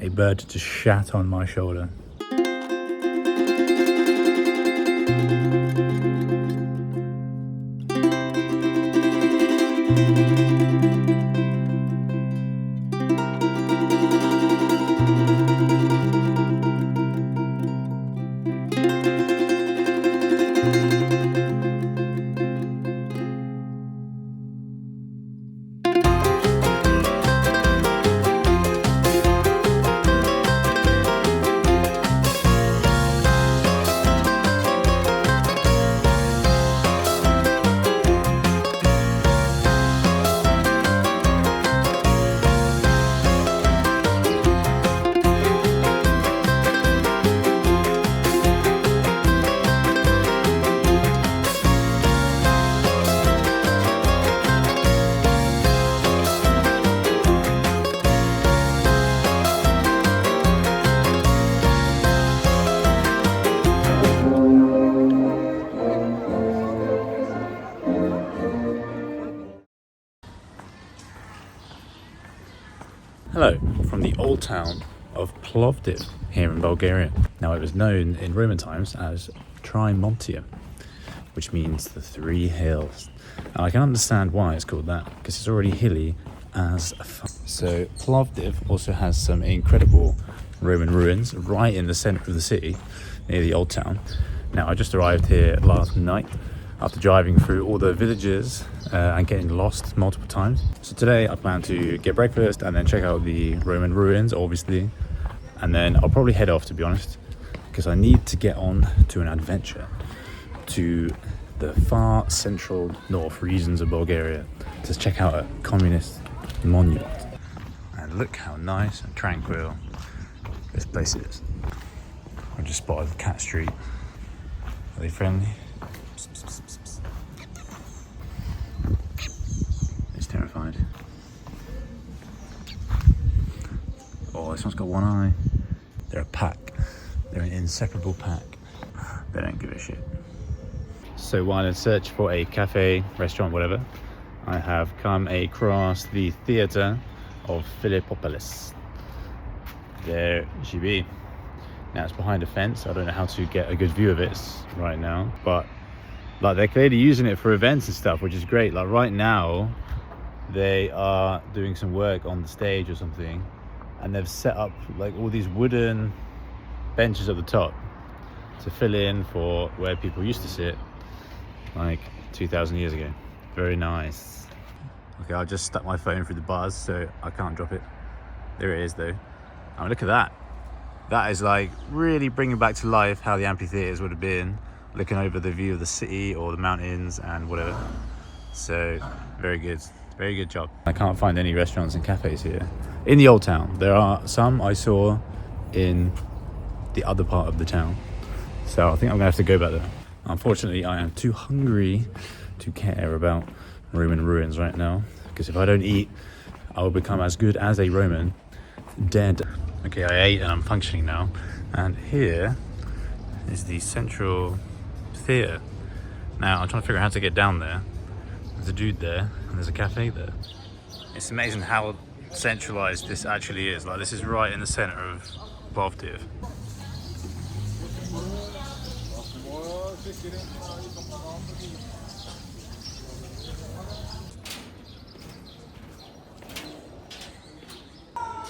A bird just shat on my shoulder. Hello, from the old town of Plovdiv here in Bulgaria. Now it was known in Roman times as Trimontium, which means the three hills. And I can understand why it's called that, because it's already hilly as fuck. So Plovdiv also has some incredible Roman ruins right in the centre of the city, near the old town. Now I just arrived here last night after driving through all the villages and getting lost multiple times. So today I plan to get breakfast and then check out the Roman ruins, obviously, and then I'll probably head off, to be honest, because I need to get on to an adventure to the far central north regions of Bulgaria to check out a communist monument. And look how nice and tranquil this place is. I just spotted the cat street. Are they friendly? It's terrified. Oh, this one's got one eye. They're a pack. They're an inseparable pack. They don't give a shit. So while in search for a cafe, restaurant, whatever, I have come across the theatre of Philippopolis. There she be. Now it's behind a fence. I don't know how to get a good view of it right now, but like they're clearly using it for events and stuff, which is great. Like right now, they are doing some work on the stage or something, and they've set up like all these wooden benches at the top to fill in for where people used to sit like 2,000 years ago. Very nice. Okay, I just stuck my phone through the bars, so I can't drop it. There it is though. I mean, look at that. That is like really bringing back to life how the amphitheaters would have been, looking over the view of the city or the mountains and whatever. So very good job. I can't find any restaurants and cafes here in the old town. There are some I saw in the other part of the town, so I think I'm gonna have to go back there. Unfortunately, I am too hungry to care about Roman ruins right now, because if I don't eat, I will become as good as a Roman dead. Okay, I ate and I'm functioning now, and here is the central theatre. Now I'm trying to figure out how to get down there. There's a dude there and there's a cafe there. It's amazing how centralized this actually is. Like, this is right in the center of Plovdiv.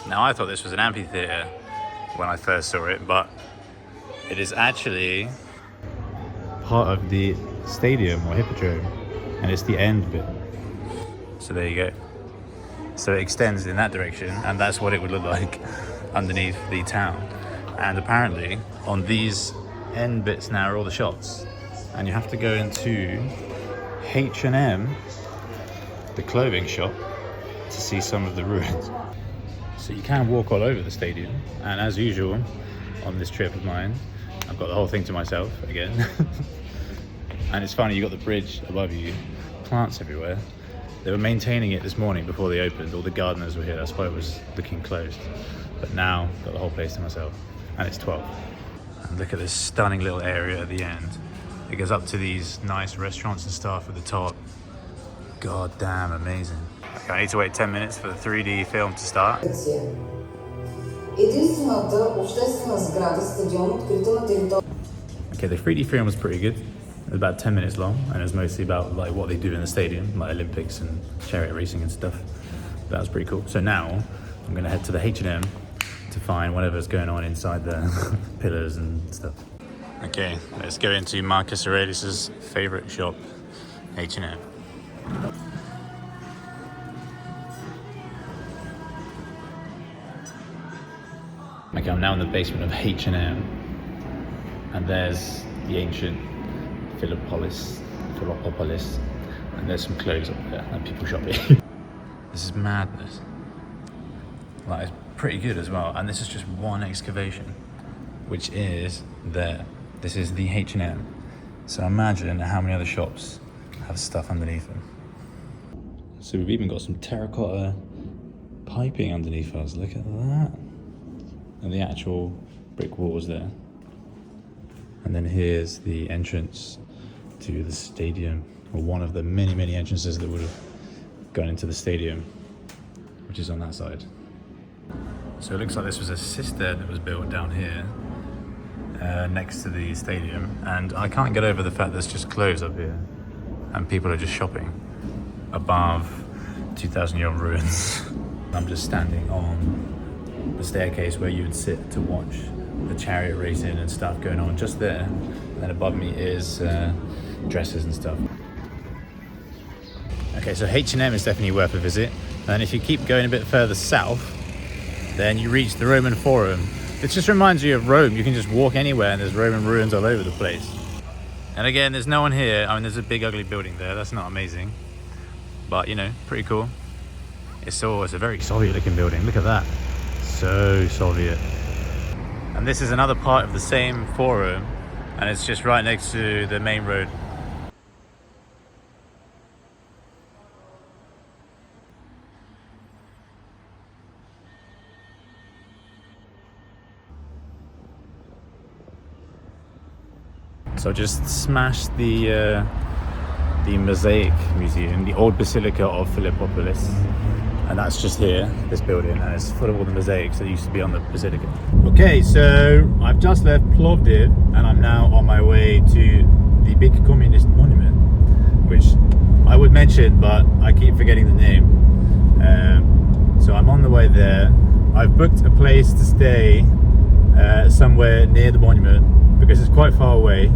Now I thought this was an amphitheater when I first saw it, but it is actually part of the stadium or hippodrome, and it's the end bit. So there you go. So it extends in that direction, and that's what it would look like underneath the town. And apparently on these end bits now are all the shops, and you have to go into H&M, the clothing shop, to see some of the ruins. So you can walk all over the stadium, and as usual on this trip of mine, I've got the whole thing to myself again. And it's funny, you got the bridge above you, plants everywhere. They were maintaining it this morning before they opened. All the gardeners were here, that's why it was looking closed. But now, got the whole place to myself, and it's 12. And look at this stunning little area at the end. It goes up to these nice restaurants and stuff at the top. God damn, amazing. Okay, I need to wait 10 minutes for the 3D film to start. Единствената обществена сграда, стадион, открита на територията. Okay, the 3D film was pretty good. It was about 10 minutes long, and it was mostly about like what they do in the stadium, like Olympics and chariot racing and stuff. That was pretty cool. So now I'm gonna head to the H&M to find whatever's going on inside the pillars and stuff. Okay, let's go into Marcus Aurelius's favorite shop, H&M. Okay, I'm now in the basement of H&M, and there's the ancient Philippopolis, and there's some clothes up there and people shopping. This is madness. Like, it's pretty good as well, and this is just one excavation, which is there. This is the H&M. So imagine how many other shops have stuff underneath them. So we've even got some terracotta piping underneath us. Look at that. And the actual brick walls there. And then here's the entrance to the stadium, or one of the many, many entrances that would have gone into the stadium, which is on that side. So it looks like this was a cistern that was built down here next to the stadium, and I can't get over the fact there's just clothes up here and people are just shopping above 2,000-year-old ruins. I'm just standing on the staircase where you would sit to watch the chariot racing and stuff going on just there, and then above me is dresses and stuff. Okay, so H&M is definitely worth a visit, and if you keep going a bit further south, then you reach the Roman Forum. It just reminds you of Rome. You can just walk anywhere and there's Roman ruins all over the place. And again, there's no one here. I mean, there's a big ugly building there. That's not amazing, but you know, pretty cool. It's a very Soviet looking building. Look at that. So Soviet. And this is another part of the same forum, and it's just right next to the main road. So just smashed the Mosaic Museum, the old Basilica of Philippopolis. And that's just here, this building, and it's full of all the mosaics that used to be on the basilica. Okay, so I've just left Plovdiv, and I'm now on my way to the big communist monument, which I would mention, but I keep forgetting the name. So I'm on the way there. I've booked a place to stay somewhere near the monument because it's quite far away.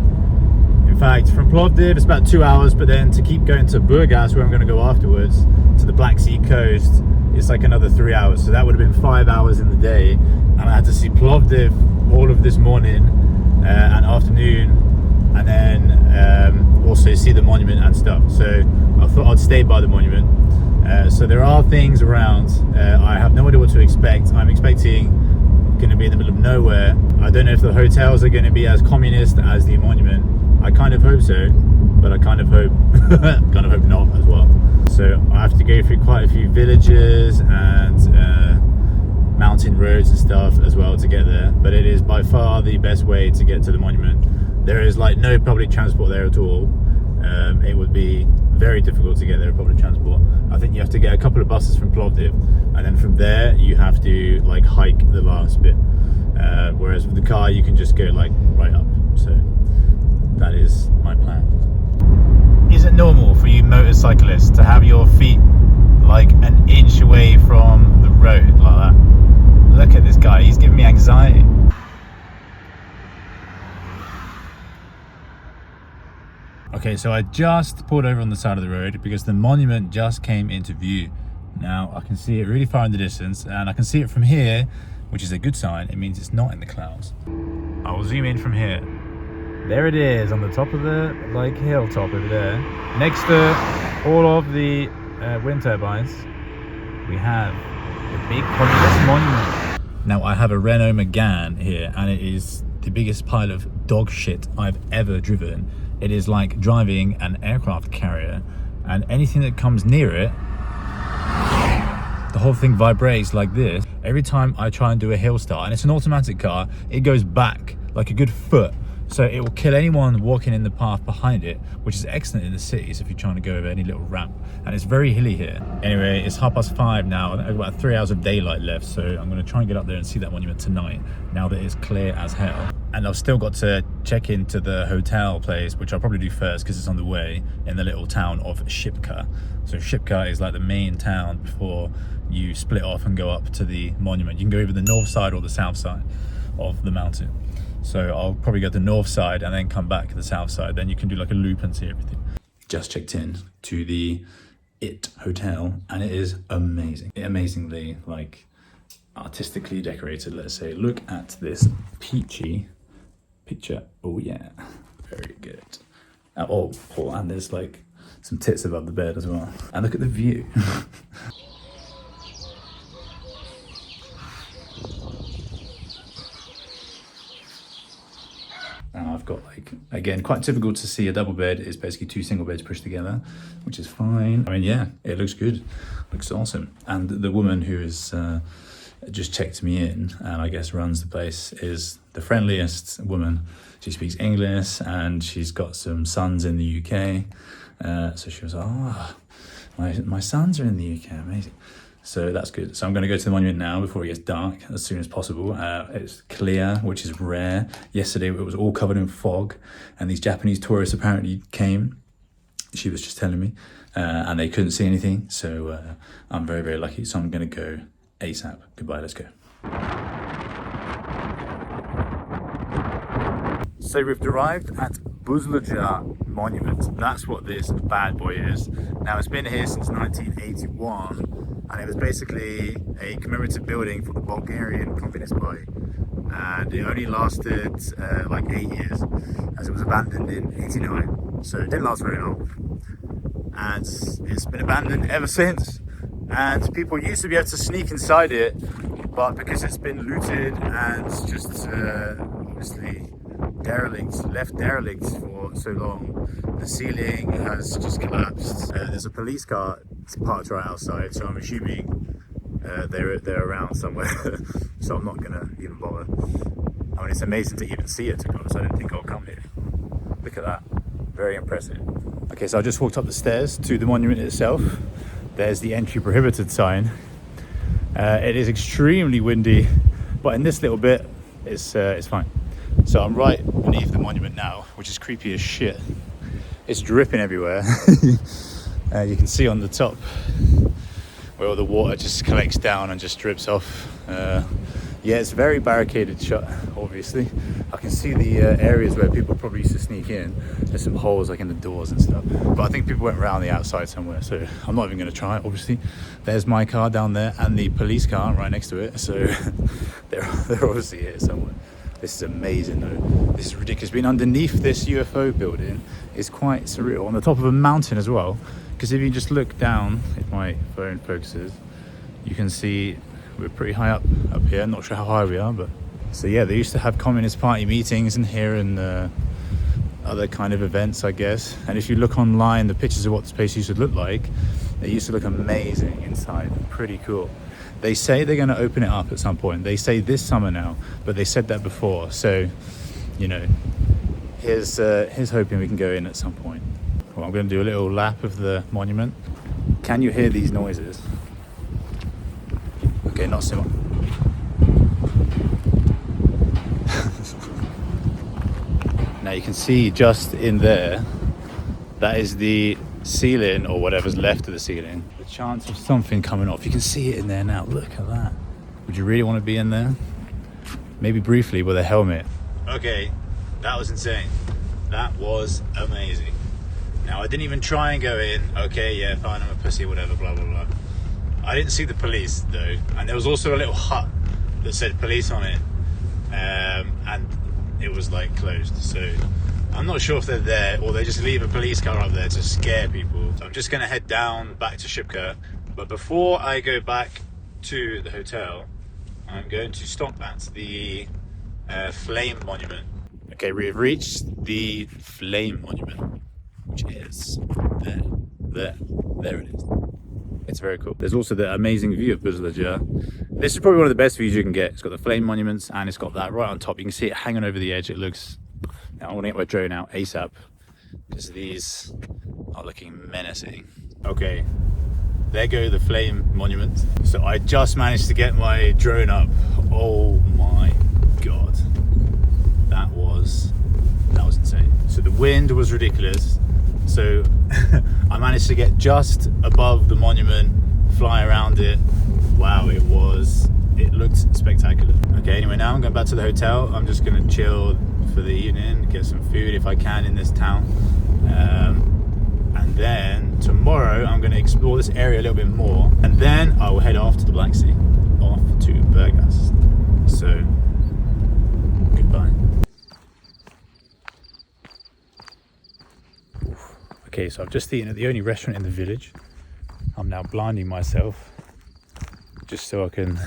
In fact, from Plovdiv it's about 2 hours, but then to keep going to Burgas, where I'm going to go afterwards, to the Black Sea coast, it's like another 3 hours. So that would have been 5 hours in the day, and I had to see Plovdiv all of this morning and afternoon, and then also see the monument and stuff. So I thought I'd stay by the monument. So there are things around. I have no idea what to expect. I'm expecting going to be in the middle of nowhere. I don't know if the hotels are going to be as communist as the monument. I kind of hope so, but I kind of hope not as well. So I have to go through quite a few villages and mountain roads and stuff as well to get there, but it is by far the best way to get to the monument. There is like no public transport there at all. It would be very difficult to get there with public transport. I think you have to get a couple of buses from Plovdiv, and then from there you have to like hike the last bit, whereas with the car you can just go like right up. So that is my plan. Is it normal for you motorcyclists to have your feet like an inch away from the road like that? Look at this guy, he's giving me anxiety. Okay, so I just pulled over on the side of the road because the monument just came into view. Now I can see it really far in the distance, and I can see it from here, which is a good sign. It means it's not in the clouds. I will zoom in from here. There it is on the top of the like hilltop over there, next to all of the wind turbines. We have the big communist monument. Now I have a Renault Megane here, and it is the biggest pile of dog shit I've ever driven. It is like driving an aircraft carrier, and anything that comes near it, the whole thing vibrates like this. Every time I try and do a hill start, and it's an automatic car, it goes back like a good foot So it will kill anyone walking in the path behind it, which is excellent in the cities if you're trying to go over any little ramp. And it's very hilly here. Anyway, it's 5:30 now, and I've got about 3 hours of daylight left, so I'm going to try and get up there and see that monument tonight, now that it's clear as hell. And I've still got to check into the hotel place, which I'll probably do first because it's on the way, in the little town of Shipka. So Shipka is like the main town before you split off and go up to the monument. You can go over the north side or the south side of the mountain. So I'll probably go to the north side and then come back to the south side. Then you can do like a loop and see everything. Just checked in to the hotel, and it is amazing. Amazingly, like, artistically decorated, let's say. Look at this peachy picture. Oh yeah, very good. Oh, and there's like some tits above the bed as well. And look at the view. I've got, like, again, quite typical to see a double bed is basically 2 single beds pushed together, which is fine. I mean, yeah, it looks good, looks awesome. And the woman who is just checked me in and I guess runs the place is the friendliest woman. She speaks English and she's got some sons in the UK. So she was, oh, my sons are in the UK, amazing. So that's good. So I'm going to go to the monument now before it gets dark as soon as possible. It's clear, which is rare. Yesterday it was all covered in fog, and these Japanese tourists apparently came. She was just telling me, and they couldn't see anything. So I'm very, very lucky. So I'm going to go ASAP. Goodbye, let's go. So we've arrived at Buzludzha Monument. That's what this bad boy is. Now, it's been here since 1981, and it was basically a commemorative building for the Bulgarian Communist Party. And it only lasted like 8 years, as it was abandoned in '89. So it didn't last very long. And it's been abandoned ever since. And people used to be able to sneak inside it, but because it's been looted and just obviously left derelict for so long, the ceiling has just collapsed. There's a police car parked right outside, so I'm assuming they're around somewhere. So I'm not gonna even bother. I mean, it's amazing to even see it, to be honest. I didn't think I'll come here. Look at that, very impressive. Okay, so I just walked up the stairs to the monument itself. There's the entry prohibited sign. It is extremely windy, but in this little bit, it's fine. So I'm right beneath the monument now, which is creepy as shit. It's dripping everywhere. You can see on the top where all the water just collects down and just drips off. Yeah, it's very barricaded shut, obviously. I can see the areas where people probably used to sneak in. There's some holes like in the doors and stuff. But I think people went around the outside somewhere, so I'm not even going to try it, obviously. There's my car down there and the police car right next to it, so they're obviously here somewhere. This is amazing though. This is ridiculous. Being underneath this UFO building is quite surreal. On the top of a mountain as well. Because if you just look down, if my phone focuses, you can see we're pretty high up here. Not sure how high we are, but... So yeah, they used to have Communist Party meetings in here and other kind of events, I guess. And if you look online, the pictures of what this place used to look like, they used to look amazing inside. Pretty cool. They say they're going to open it up at some point. They say this summer now, but they said that before. So, you know, here's hoping we can go in at some point. Well, I'm going to do a little lap of the monument. Can you hear these noises? Okay, not so much. Now you can see just in there, that is the ceiling or whatever's left of the ceiling. The chance of something coming off, you can see it in there now. Look at that. Would you really want to be in there? Maybe briefly with a helmet. Okay, that was insane. That was amazing. Now I didn't even try and go in. Okay, yeah, fine, I'm a pussy, whatever, blah blah blah. I didn't see the police though, and there was also a little hut that said police on it, and it was like closed. So I'm not sure if they're there or they just leave a police car up there to scare people. So I'm just going to head down back to Shipka. But before I go back to the hotel, I'm going to stop at the Flame Monument. Okay, we have reached the Flame Monument, which is there it is. It's very cool. There's also the amazing view of Buzludzha. This is probably one of the best views you can get. It's got the Flame Monuments and it's got that right on top. You can see it hanging over the edge. It looks Now I want to get my drone out ASAP because these are looking menacing. Okay, there go the flame monuments. So I just managed to get my drone up. Oh my god, that was insane. So the wind was ridiculous. So I managed to get just above the monument, fly around it. Wow, it looked spectacular. Okay, anyway, now I'm going back to the hotel. I'm just gonna chill for the evening, get some food if I can in this town. And then tomorrow I'm gonna explore this area a little bit more. And then I will head off to the Black Sea, off to Burgas. So, goodbye. Okay, so I've just eaten at the only restaurant in the village. I'm now blinding myself just so I can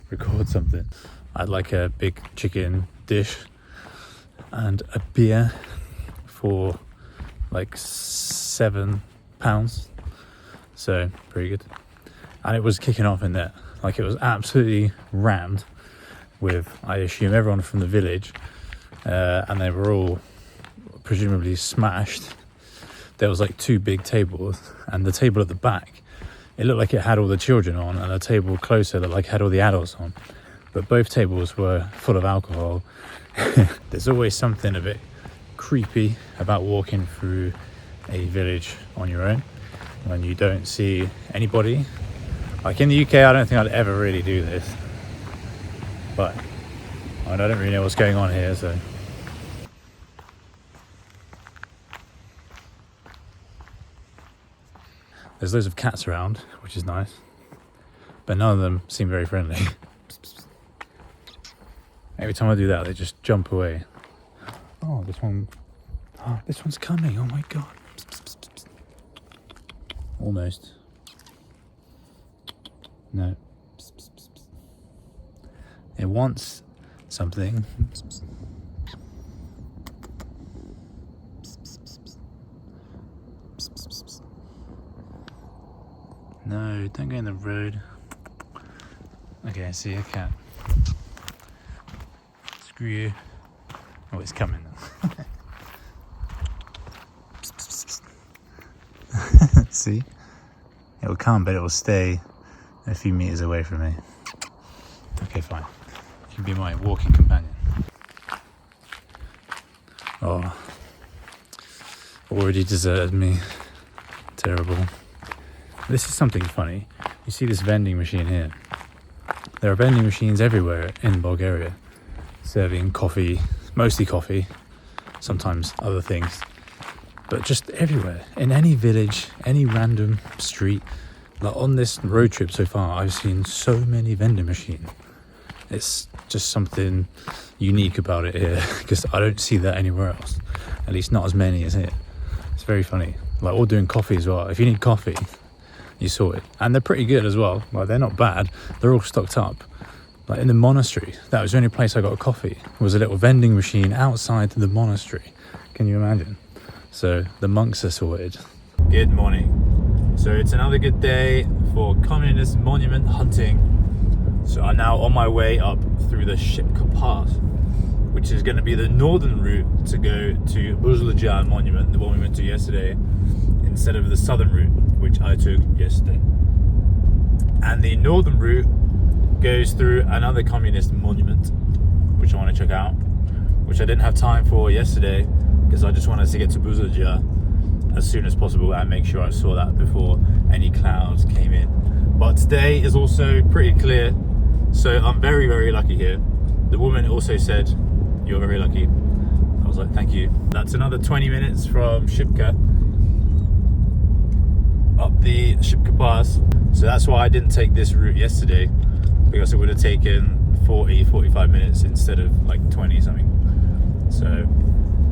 record something. I'd like a big chicken dish and a beer for like £7. So pretty good. And it was kicking off in there. Like it was absolutely rammed with, I assume, everyone from the village. And they were all presumably smashed. There was like 2 big tables, and the table at the back, it looked like it had all the children on, and the table closer looked like it had all the adults on. But both tables were full of alcohol. There's always something a bit creepy about walking through a village on your own when you don't see anybody. Like in the UK, I don't think I'd ever really do this, but I don't really know what's going on here, so. There's loads of cats around, which is nice, but none of them seem very friendly. Every time I do that, they just jump away. Oh, this one's coming. Oh my god. Almost. No. It wants something. No, don't go in the road. Okay, I see a cat. Screw you. Oh, it's coming. See? It will come, but it will stay a few meters away from me. Okay, fine. You can be my walking companion. Oh. Already deserted me. Terrible. This is something funny. You see this vending machine here. There are vending machines everywhere in Bulgaria, serving coffee, mostly coffee, sometimes other things, but just everywhere. In any village, any random street. Like on this road trip so far, I've seen so many vending machines. It's just something unique about it here, because I don't see that anywhere else. At least not as many as here. It's very funny. Like all doing coffee as well. If you need coffee, you saw it, and they're pretty good as well. Like they're not bad, they're all stocked up. Like in the monastery, that was the only place I got a coffee, was a little vending machine outside the monastery. Can you imagine? So the monks are sorted. Good morning. So it's another good day for communist monument hunting. So I'm now on my way up through the Shipka Pass, which is going to be the northern route to go to Buzludzha monument, the one we went to yesterday, instead of the southern route, which I took yesterday. And the northern route goes through another communist monument, which I want to check out, which I didn't have time for yesterday because I just wanted to get to Buzludzha as soon as possible and make sure I saw that before any clouds came in. But today is also pretty clear, so I'm very, very lucky here. The woman also said, "You're very lucky." I was like, "Thank you." That's another 20 minutes from Shipka up the Shipka Pass. So that's why I didn't take this route yesterday, because it would have taken 45 minutes instead of like 20 something. So,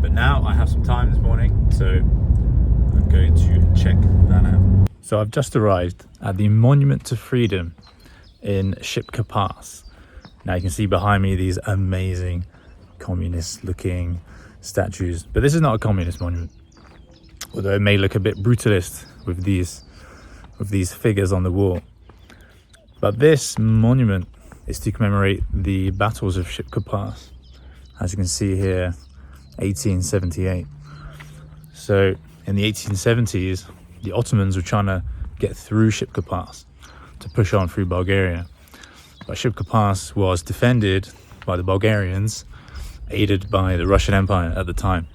but now I have some time this morning, so I'm going to check that out. So I've just arrived at the Monument to Freedom in Shipka Pass. Now you can see behind me these amazing communist looking statues, but this is not a communist monument, although it may look a bit brutalist with these figures on the wall. But this monument is to commemorate the battles of Shipka Pass. As you can see here, 1878. So in the 1870s, the Ottomans were trying to get through Shipka Pass to push on through Bulgaria. But Shipka Pass was defended by the Bulgarians, aided by the Russian Empire at the time.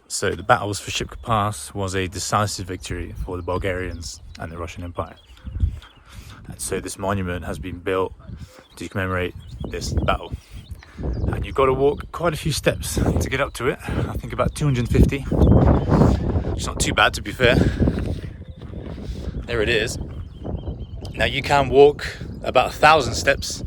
So the battles for Shipka Pass was a decisive victory for the Bulgarians and the Russian Empire. And so this monument has been built to commemorate this battle. And you've got to walk quite a few steps to get up to it. I think about 250. It's not too bad, to be fair. There it is. Now you can walk about 1,000 steps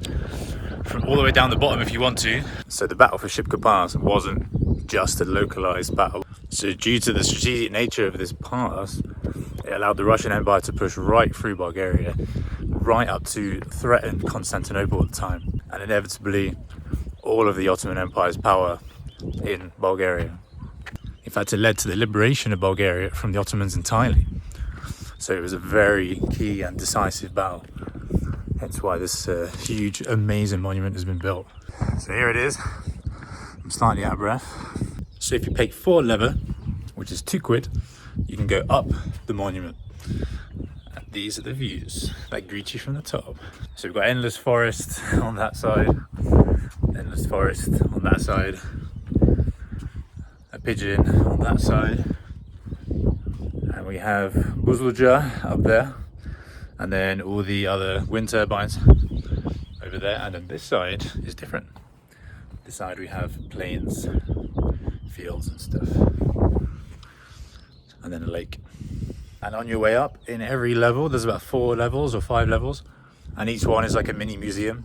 from all the way down the bottom if you want to. So the battle for Shipka Pass wasn't just a localized battle. So due to the strategic nature of this pass, it allowed the Russian Empire to push right through Bulgaria, right up to threaten Constantinople at the time, and inevitably all of the Ottoman Empire's power in Bulgaria. In fact, it led to the liberation of Bulgaria from the Ottomans entirely. So it was a very key and decisive battle. Hence why this huge, amazing monument has been built. So here it is. I'm slightly out of breath. So if you pay 4 lever, which is £2, you can go up the monument. And these are the views that greet you from the top. So we've got endless forest on that side, endless forest on that side, a pigeon on that side, and we have Buzludzha up there, and then all the other wind turbines over there. And then this side is different. This side we have plains, fields and stuff, and then a lake. And on your way up, in every level, there's about 4 levels or 5 levels, and each one is like a mini museum,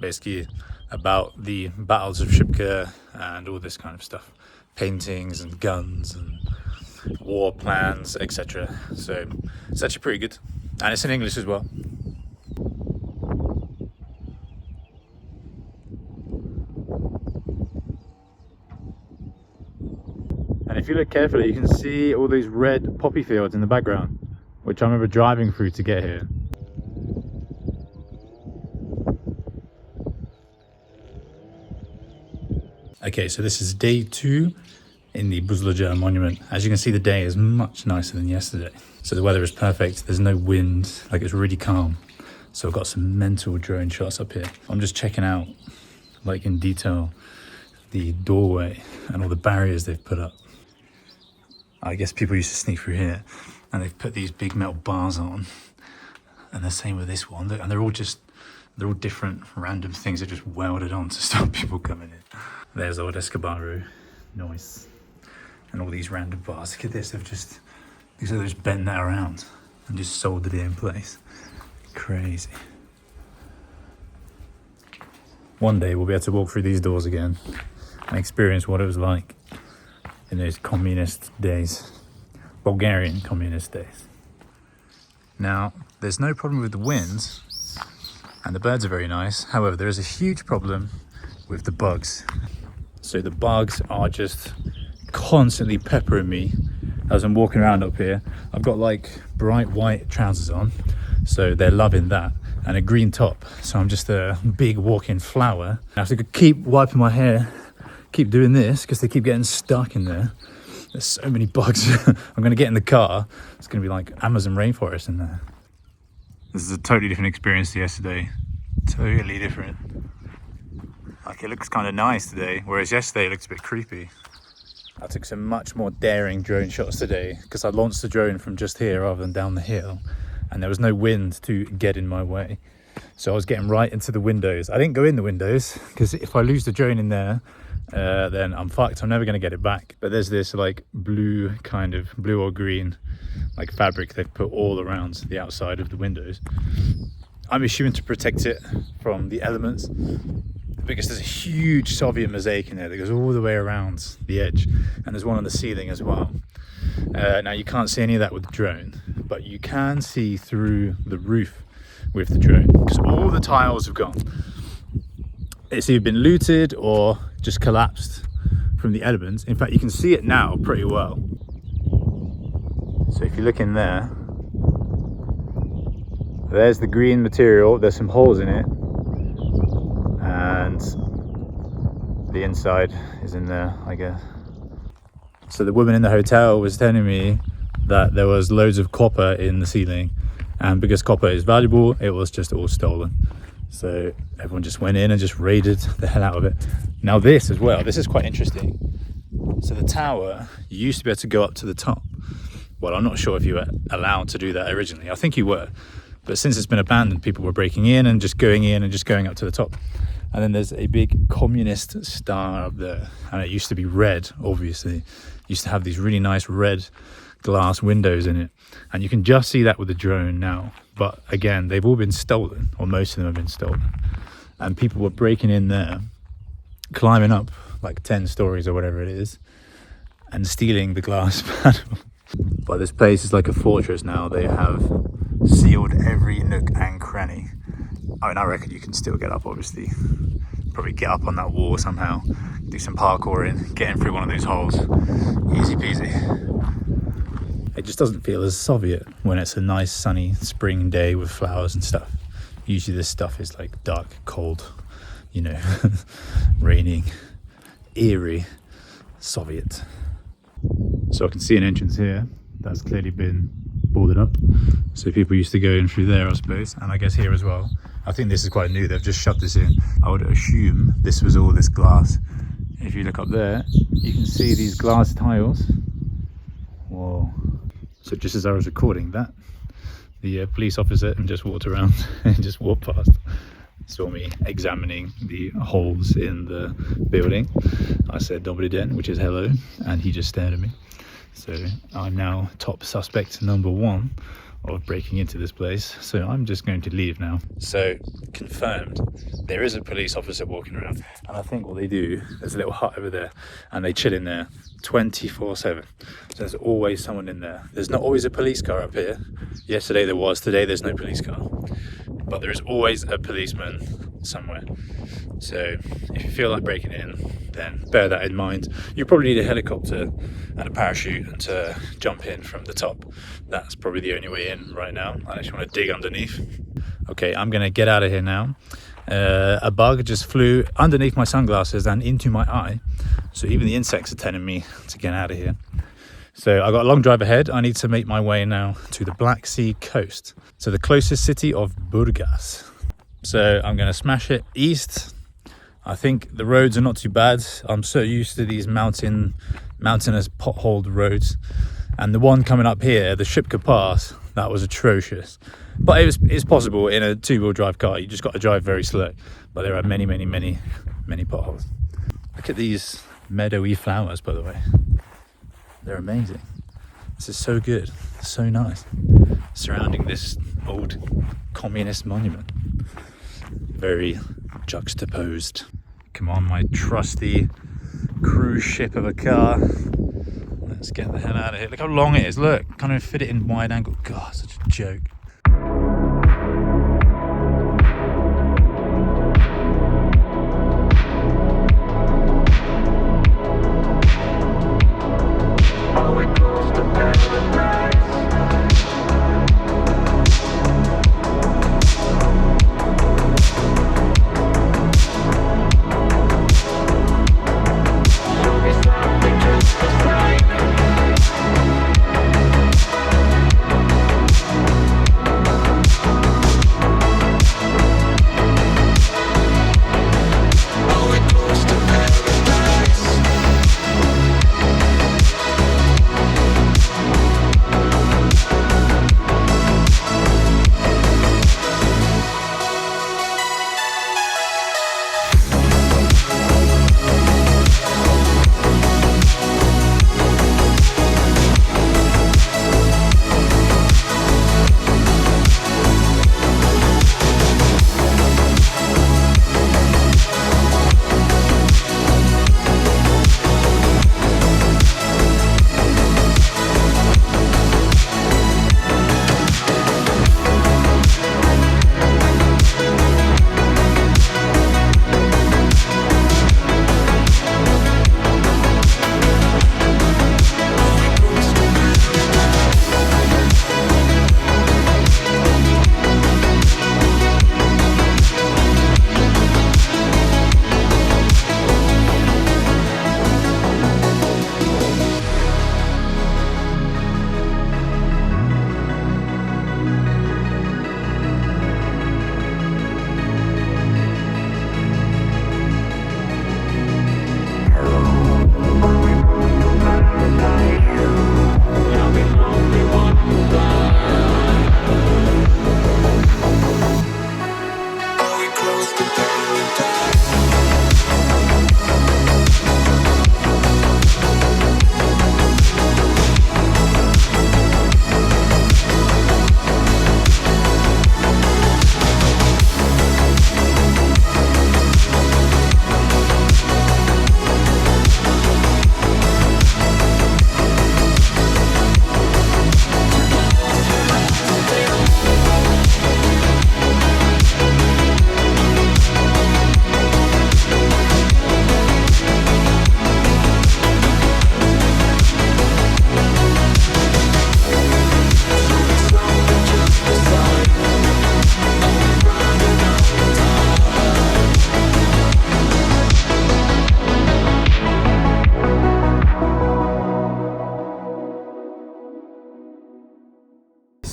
basically about the battles of Shipka and all this kind of stuff, paintings and guns and war plans, etc. So it's actually pretty good, and it's in English as well. And if you look carefully, you can see all these red poppy fields in the background, which I remember driving through to get here. Okay, so this is day 2 in the Buzludzha monument. As you can see, the day is much nicer than yesterday. So the weather is perfect, there's no wind, like it's really calm. So I've got some mental drone shots up here. I'm just checking out, like in detail, the doorway and all the barriers they've put up. I guess people used to sneak through here, and they've put these big metal bars on, and the same with this one. And they're all different random things that are just welded on to stop people coming in. There's Odessus, nice, and all these random bars. Look at this, these are just bent that around and just soldered it in place. Crazy. One day we'll be able to walk through these doors again and experience what it was like in those communist days, Bulgarian communist days. Now, there's no problem with the winds, and the birds are very nice. However, there is a huge problem with the bugs. So the bugs are just constantly peppering me as I'm walking around up here. I've got like bright white trousers on, so they're loving that, and a green top. So I'm just a big walking flower. I have to keep wiping my hair, keep doing this because they keep getting stuck in there. There's so many bugs. I'm gonna get in the car, it's gonna be like Amazon rainforest in there. This is a totally different experience to yesterday. Totally different. Like, it looks kind of nice today, whereas yesterday it looks a bit creepy. I took some much more daring drone shots today because I launched the drone from just here rather than down the hill, and there was no wind to get in my way. So I was getting right into the windows. I didn't go in the windows because if I lose the drone in there, then I'm fucked. I'm never going to get it back. But there's this like blue or green like fabric they've put all around the outside of the windows. I'm assuming to protect it from the elements, because there's a huge Soviet mosaic in there that goes all the way around the edge, and there's one on the ceiling as well. Now you can't see any of that with the drone, but you can see through the roof with the drone because all the tiles have gone. It's either been looted or just collapsed from the elements. In fact, you can see it now pretty well. So if you look in there, there's the green material, there's some holes in it, and The inside is in there, I guess. So the woman in the hotel was telling me that there was loads of copper in the ceiling, and because copper is valuable, it was just all stolen. So everyone just went in and just raided the hell out of it. Now this as well, this is quite interesting. So the tower, you used to be able to go up to the top. Well, I'm not sure if you were allowed to do that originally. I think you were. But since it's been abandoned, people were breaking in and just going up to the top. And then there's a big communist star up there. And it used to be red, obviously. It used to have these really nice red glass windows in it. And you can just see that with the drone now. But again, they've all been stolen, or most of them have been stolen. And people were breaking in there, climbing up like 10 stories or whatever it is, and stealing the glass panel. But this place is like a fortress now. They have sealed every nook and cranny. I mean, I reckon you can still get up, obviously. Probably get up on that wall somehow, do some parkouring, get in through one of those holes. Easy peasy. It just doesn't feel as Soviet when it's a nice sunny spring day with flowers and stuff. Usually this stuff is like dark, cold, you know, raining, eerie, Soviet. So I can see an entrance here that's clearly been boarded up. So people used to go in through there, I suppose, and I guess here as well. I think this is quite new, they've just shoved this in. I would assume this was all this glass. If you look up there, you can see these glass tiles. Whoa. So just as I was recording that, the police officer just walked around and just walked past. Saw me examining the holes in the building. I said "Dobry den," which is hello, and he just stared at me. So I'm now top suspect number 1 of breaking into this place. So I'm just going to leave now. So confirmed, there is a police officer walking around, and I think what they do, there's a little hut over there, and they chill in there 24/7. So there's always someone in there. There's not always a police car up here. Yesterday there was, today there's no police car. But there is always a policeman somewhere. So if you feel like breaking in, then bear that in mind. You probably need a helicopter and a parachute to jump in from the top. That's probably the only way in right now, unless you want to dig underneath. Okay, I'm gonna get out of here now. A bug just flew underneath my sunglasses and into my eye. So even the insects are telling me to get out of here. So I've got a long drive ahead. I need to make my way now to the Black Sea coast. So the closest city of Burgas. So I'm going to smash it east. I think the roads are not too bad. I'm so used to these mountainous potholed roads. And the one coming up here, the Shipka Pass, that was atrocious. But it's possible in a 2-wheel drive car. You just got to drive very slow. But there are many potholes. Look at these meadowy flowers, by the way. They're amazing. This is so good, so nice. Surrounding this old communist monument. Very juxtaposed. Come on, my trusty cruise ship of a car. Let's get the hell out of here. Look how long it is, look. Can't even fit it in wide angle. God, such a joke.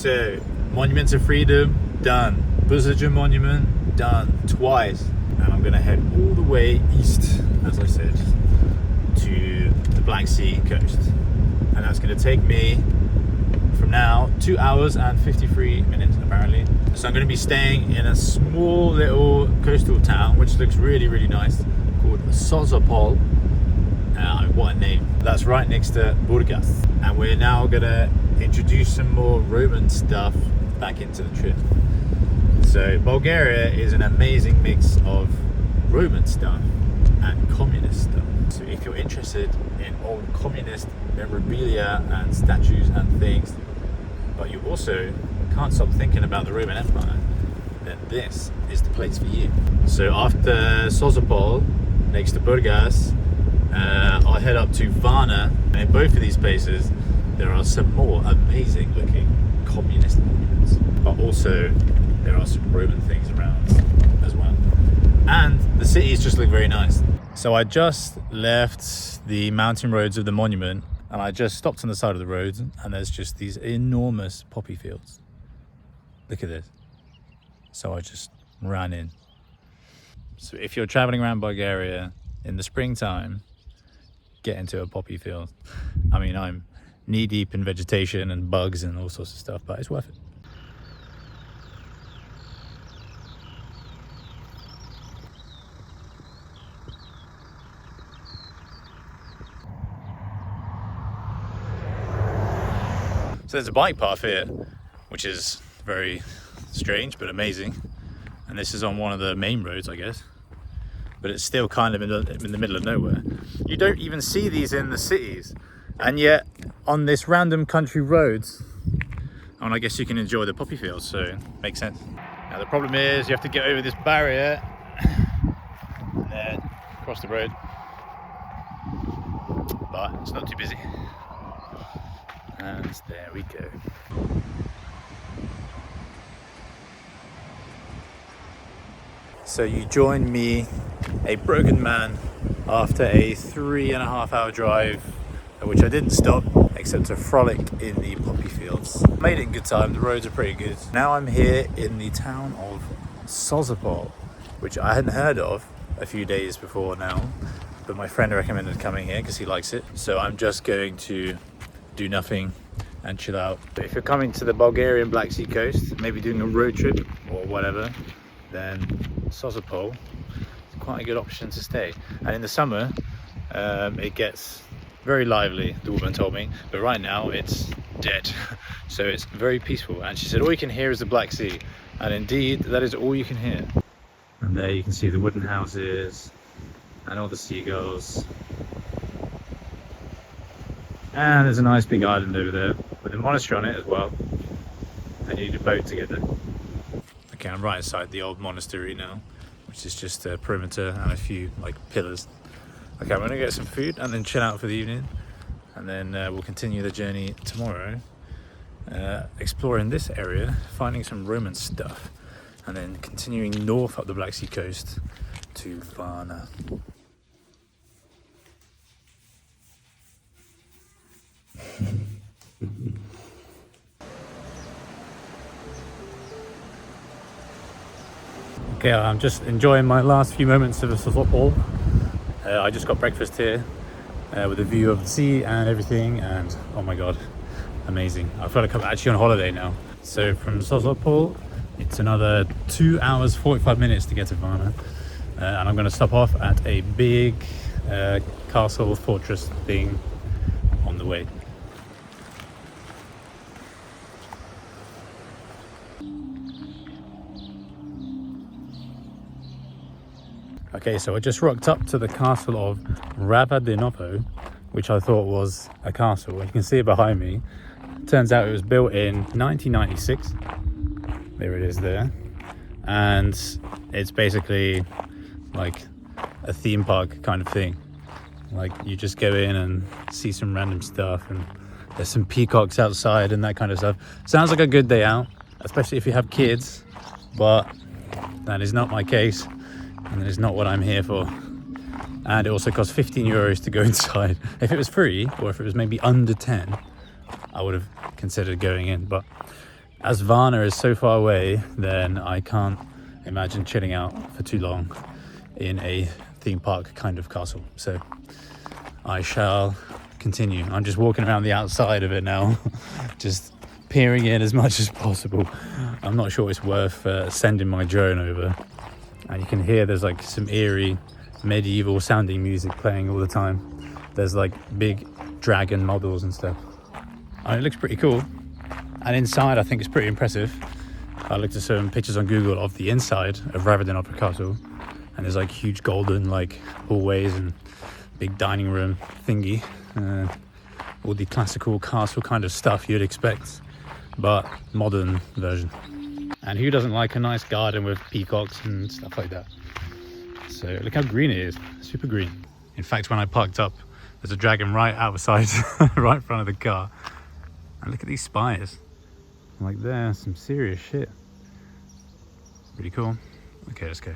So, Monuments of Freedom, done. Buzludzha Monument, done twice. And I'm gonna head all the way east, as I said, to the Black Sea coast. And that's gonna take me, from now, 2 hours and 53 minutes apparently. So I'm gonna be staying in a small little coastal town, which looks really, really nice, called Sozopol. What a name. That's right next to Burgas. And we're now gonna introduce some more Roman stuff back into the trip. So Bulgaria is an amazing mix of Roman stuff and communist stuff. So if you're interested in old communist memorabilia and statues and things, but you also can't stop thinking about the Roman Empire, then this is the place for you. So after Sozopol, next to Burgas, I'll head up to Varna, and in both of these places there are some more amazing looking communist monuments, but also there are some Roman things around as well. And the cities just look very nice. So I just left the mountain roads of the monument, and I just stopped on the side of the road, and there's just these enormous poppy fields. Look at this. So I just ran in. So if you're traveling around Bulgaria in the springtime, get into a poppy field. I mean, I'm knee deep in vegetation and bugs and all sorts of stuff, but it's worth it. So there's a bike path here, which is very strange but amazing. And this is on one of the main roads, I guess. But it's still kind of in the middle of nowhere. You don't even see these in the cities. And yet, on this random country roads, and I guess you can enjoy the poppy fields, so it makes sense. Now the problem is, you have to get over this barrier, and then cross the road. But it's not too busy. And there we go. So you join me, a broken man, after a 3.5 hour drive, which I didn't stop except to frolic in the poppy fields. Made it in good time, the roads are pretty good. Now I'm here in the town of Sozopol, which I hadn't heard of a few days before now, but my friend recommended coming here because he likes it. So I'm just going to do nothing and chill out. But if you're coming to the Bulgarian Black Sea coast, maybe doing a road trip or whatever, then Sozopol is quite a good option to stay. And in the summer, it gets very lively, the woman told me, but right now it's dead. So it's very peaceful. And she said all you can hear is the Black Sea, and indeed that is all you can hear. And there you can see the wooden houses and all the seagulls. And there's a nice big island over there with a monastery on it as well. And you need a boat to get there. Okay, I'm right inside the old monastery now, which is just a perimeter and a few like pillars. Okay, I'm gonna get some food and then chill out for the evening, and then we'll continue the journey tomorrow, exploring this area, finding some Roman stuff, and then continuing north up the Black Sea coast to Varna. Okay, I'm just enjoying my last few moments of Sozopol. I just got breakfast here with a view of the sea and everything, and oh my god, amazing. I feel like I'm actually on holiday now. So from Sozopol, it's another 2 hours 45 minutes to get to Varna, and I'm going to stop off at a big castle fortress thing on the way. Okay, so I just rocked up to the castle of Ravadinovo, which I thought was a castle. You can see it behind me. Turns out it was built in 1996. There it is there. And it's basically like a theme park kind of thing. Like you just go in and see some random stuff, and there's some peacocks outside and that kind of stuff. Sounds like a good day out, especially if you have kids, but that is not my case. And that is not what I'm here for. And it also costs 15 euros to go inside. If it was free, or if it was maybe under 10, I would have considered going in. But As Varna is so far away, then I can't imagine chilling out for too long in a theme park kind of castle. So I shall continue. I'm just walking around the outside of it now, just peering in as much as possible. I'm not sure it's worth sending my drone over. And you can hear there's like some eerie medieval sounding music playing all the time. There's like big dragon models and stuff. And it looks pretty cool. And inside I think it's pretty impressive. I looked at some pictures on Google of the inside of Ravardin Opera Castle, and there's like huge golden like hallways and big dining room thingy. All the classical castle kind of stuff you'd expect, but modern version. And who doesn't like a nice garden with peacocks and stuff like that? So look how green it is, super green. In fact, when I parked up, there's a dragon right outside, right in front of the car. And look at these spires. Like there's some serious shit. Pretty cool. Okay, let's go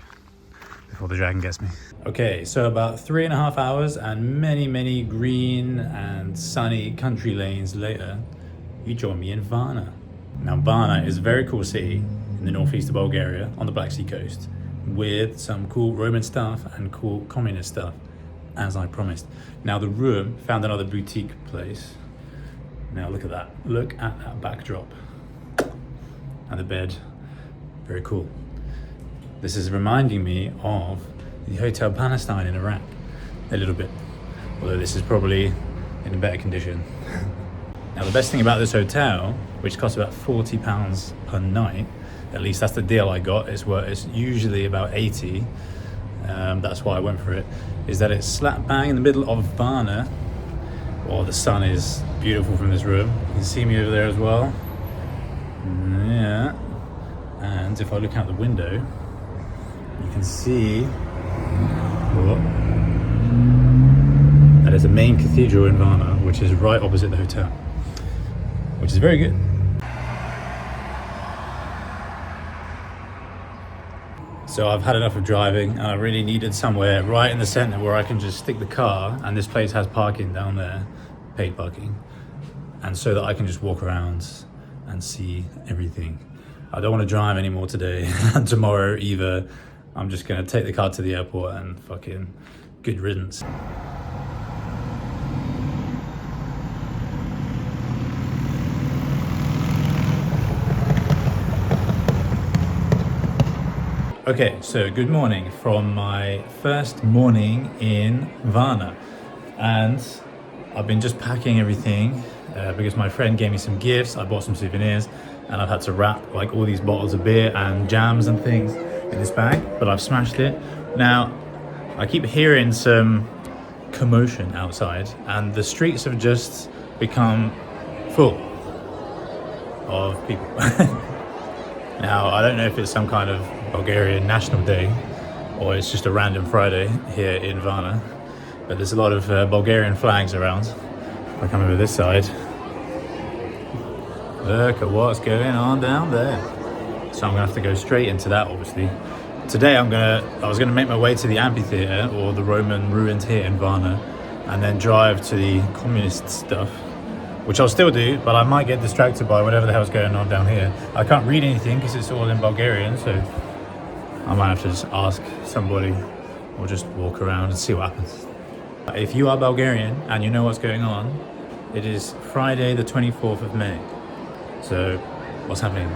before the dragon gets me. Okay, so about 3.5 hours and many green and sunny country lanes later, you join me in Varna. Now Varna is a very cool city in the northeast of Bulgaria on the Black Sea coast with some cool Roman stuff and cool communist stuff, as I promised. Now the room found another boutique place. Now look at that. Look at that backdrop. And the bed. Very cool. This is reminding me of the Hotel Palestine in Iraq. A little bit. Although this is probably in a better condition. Now the best thing about this hotel, which costs about £40 per night, at least that's the deal I got, it's usually about 80. That's why I went for it, is that it's slap bang in the middle of Varna. Oh, the sun is beautiful from this room. You can see me over there as well. Yeah. And if I look out the window, you can see that is the main cathedral in Varna, which is right opposite the hotel, which is very good. So I've had enough of driving and I really needed somewhere right in the center where I can just stick the car, and this place has parking down there, paid parking, and so that I can just walk around and see everything. I don't want to drive anymore today and tomorrow either. I'm just gonna take the car to the airport and fucking good riddance. Okay, so good morning from my first morning in Varna, and I've been just packing everything because my friend gave me some gifts. I bought some souvenirs and I've had to wrap like all these bottles of beer and jams and things in this bag, but I've smashed it. Now, I keep hearing some commotion outside and the streets have just become full of people. Now, I don't know if it's some kind of Bulgarian National Day or it's just a random Friday here in Varna, but there's a lot of Bulgarian flags around. If I come over this side, look at what's going on down there. So I'm gonna have to go straight into that, obviously. Today I was gonna make my way to the amphitheater or the Roman ruins here in Varna and then drive to the communist stuff, which I'll still do, but I might get distracted by whatever the hell's going on down here. I can't read anything because it's all in Bulgarian, so I might have to just ask somebody or just walk around and see what happens. If you are Bulgarian and you know what's going on, it is Friday the 24th of May. So, what's happening?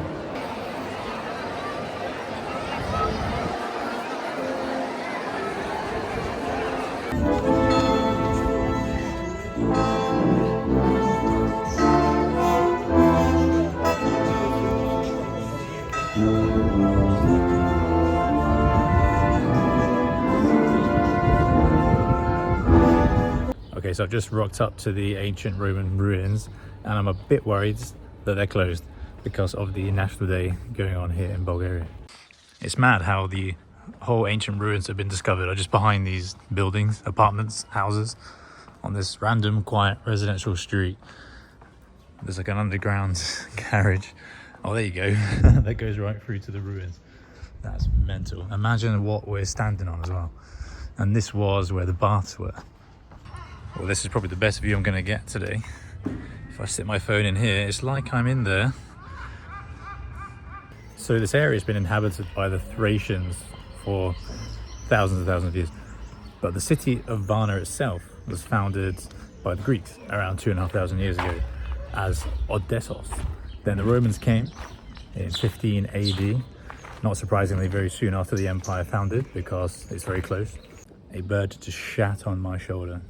Okay, so I've just rocked up to the ancient Roman ruins and I'm a bit worried that they're closed because of the National Day going on here in Bulgaria. It's mad how the whole ancient ruins have been discovered are just behind these buildings, apartments, houses, on this random quiet residential street. There's like an underground garage. Oh, there you go. That goes right through to the ruins. That's mental. Imagine what we're standing on as well. And this was where the baths were. Well, this is probably the best view I'm going to get today. If I stick my phone in here, it's like I'm in there So this area has been inhabited by the Thracians for thousands and thousands of years. But the city of Varna itself was founded by the Greeks around 2,500 years ago as Odessus. Then the Romans came in 15 AD, not surprisingly very soon after the empire founded because it's very close. A bird just shat on my shoulder.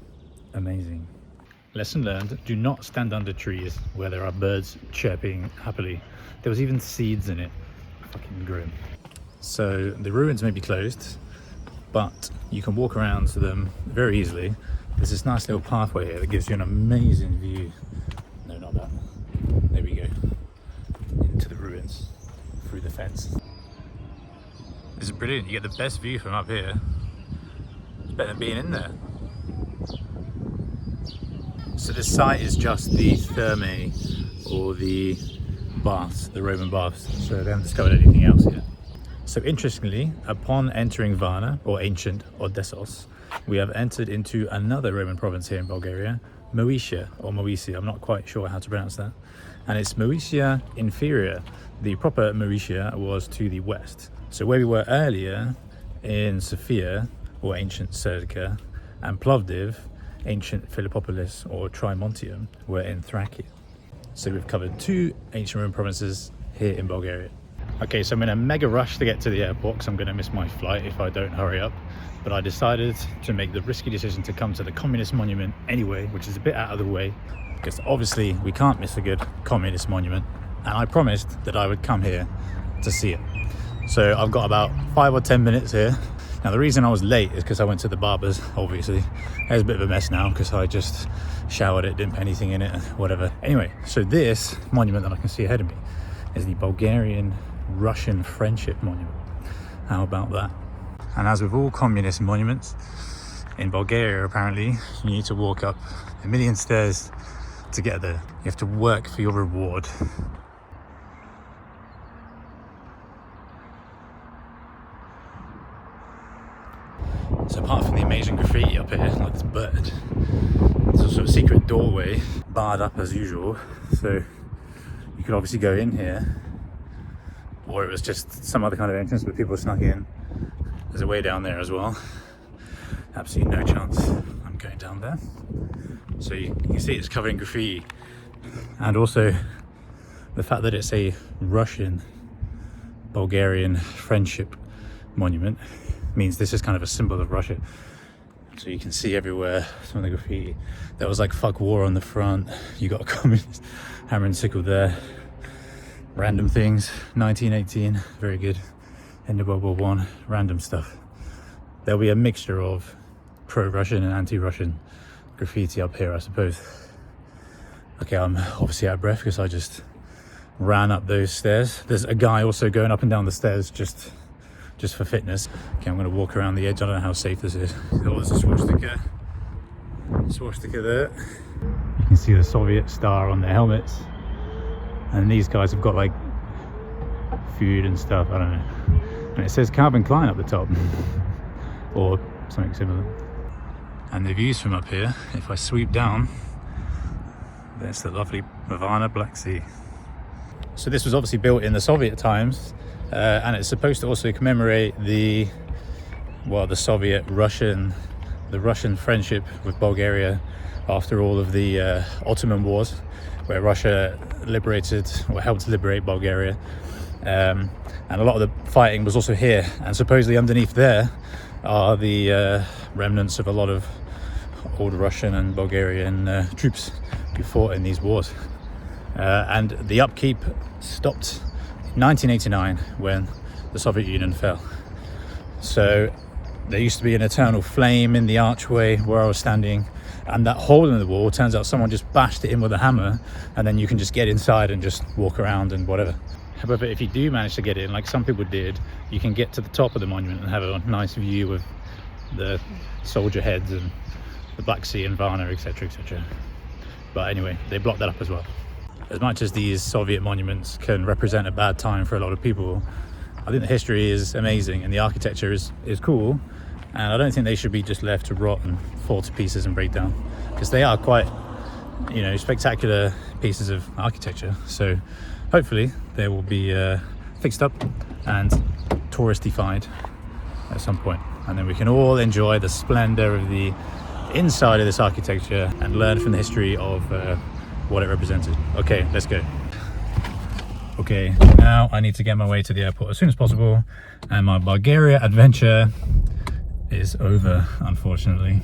Amazing. Lesson learned, do not stand under trees where there are birds chirping happily. There was even seeds in it. Fucking grim. So the ruins may be closed, but you can walk around to them very easily. There's this nice little pathway here that gives you an amazing view. No, not that. There we go. Into the ruins, through the fence. This is brilliant. You get the best view from up here. It's better than being in there. So this site is just the thermae, or the baths, the Roman baths. So they haven't discovered anything else yet. So interestingly, upon entering Varna, or ancient Odessus, we have entered into another Roman province here in Bulgaria, Moesia, or Moesia. I'm not quite sure how to pronounce that. And it's Moesia Inferior. The proper Moesia was to the west. So where we were earlier in Sofia, or ancient Serdica, and Plovdiv, ancient Philippopolis or Trimontium, were in Thracia. So we've covered 2 ancient Roman provinces here in Bulgaria. Okay, so I'm in a mega rush to get to the airport because I'm going to miss my flight if I don't hurry up. But I decided to make the risky decision to come to the Communist Monument anyway, which is a bit out of the way, because obviously we can't miss a good Communist Monument. And I promised that I would come here to see it. So I've got about 5 or 10 minutes here. Now the reason I was late is because I went to the barber's, obviously. It's a bit of a mess now because I just showered it, didn't put anything in it, whatever. Anyway, so this monument that I can see ahead of me is the Bulgarian-Russian Friendship Monument. How about that? And as with all communist monuments, in Bulgaria apparently, you need to walk up a million stairs to get there. You have to work for your reward. So apart from the amazing graffiti up here, like this bird, there's also a secret doorway, barred up as usual. So you could obviously go in here, or it was just some other kind of entrance where people snuck in. There's a way down there as well. Absolutely no chance I'm going down there. So you can see it's covered in graffiti. And also the fact that it's a Russian-Bulgarian friendship monument means this is kind of a symbol of Russia. So you can see everywhere some of the graffiti. There was like "fuck war" on the front. You got a communist hammer and sickle there. Random things. 1918, very good. End of World War I, random stuff. There'll be a mixture of pro-Russian and anti-Russian graffiti up here, I suppose. Okay, I'm obviously out of breath because I just ran up those stairs. There's a guy also going up and down the stairs just for fitness. Okay, I'm going to walk around the edge. I don't know how safe this is. Oh, there's a swastika there. You can see the Soviet star on their helmets. And these guys have got like food and stuff, I don't know. And it says Calvin Klein up the top. Or something similar. And the views from up here, if I sweep down, there's the lovely Varna Black Sea. So this was obviously built in the Soviet times. And it's supposed to also commemorate the Russian friendship with Bulgaria after all of the Ottoman wars, where Russia liberated or helped liberate Bulgaria. And a lot of the fighting was also here, and supposedly underneath there are the remnants of a lot of old Russian and Bulgarian troops who fought in these wars. And the upkeep stopped 1989 when the Soviet Union fell. So there used to be an eternal flame in the archway where I was standing, and that hole in the wall, turns out someone just bashed it in with a hammer, and then you can just get inside and just walk around and whatever. However, if you do manage to get in, like some people did, you can get to the top of the monument and have a nice view of the soldier heads and the Black Sea and Varna, etc, etc. But anyway, they blocked that up as well. As much as these Soviet monuments can represent a bad time for a lot of people, I think the history is amazing and the architecture is cool, and I don't think they should be just left to rot and fall to pieces and break down, because they are quite, spectacular pieces of architecture. So hopefully they will be fixed up and touristified at some point, and then we can all enjoy the splendor of the inside of this architecture and learn from the history of what it represented. Okay, let's go. Okay, now I need to get my way to the airport as soon as possible, and my Bulgaria adventure is over, unfortunately.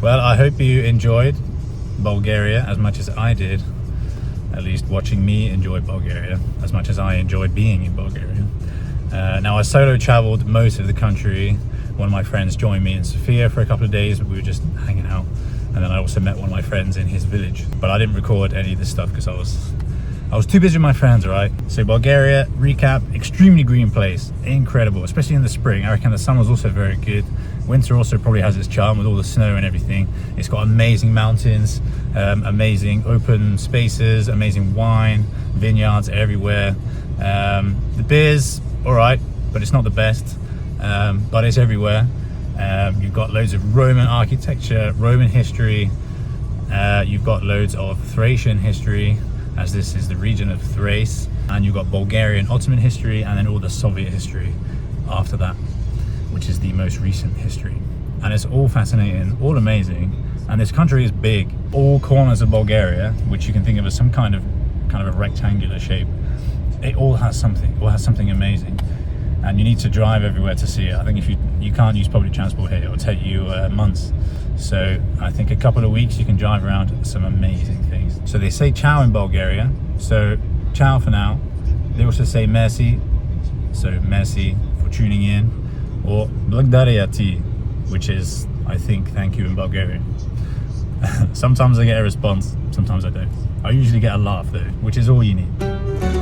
Well, I hope you enjoyed Bulgaria as much as I did, at least watching me enjoy Bulgaria as much as I enjoyed being in Bulgaria. Now I solo traveled most of the country. One of my friends joined me in Sofia for a couple of days. We were just hanging out, and then I also met one of my friends in his village, but I didn't record any of this stuff because I was too busy with my friends. All right, so Bulgaria recap: extremely green place, incredible, especially in the spring. I reckon the summer's also very good. Winter also probably has its charm with all the snow and everything. It's got amazing mountains, amazing open spaces, amazing wine, vineyards everywhere. The beer's all right, but it's not the best, but it's everywhere. You've got loads of Roman architecture, Roman history. You've got loads of Thracian history, as this is the region of Thrace, and you've got Bulgarian Ottoman history, and then all the Soviet history after that, which is the most recent history. And it's all fascinating, all amazing, and this country is big. All corners of Bulgaria, which you can think of as some kind of a rectangular shape, it all has something amazing, and you need to drive everywhere to see it. I think if you can't use public transport here, it will take you months. So I think a couple of weeks you can drive around some amazing things. So they say ciao in Bulgaria, so ciao for now. They also say merci, so merci for tuning in, or благодаря ti, which is, I think, thank you in Bulgarian. Sometimes I get a response, sometimes I don't. I usually get a laugh though, which is all you need.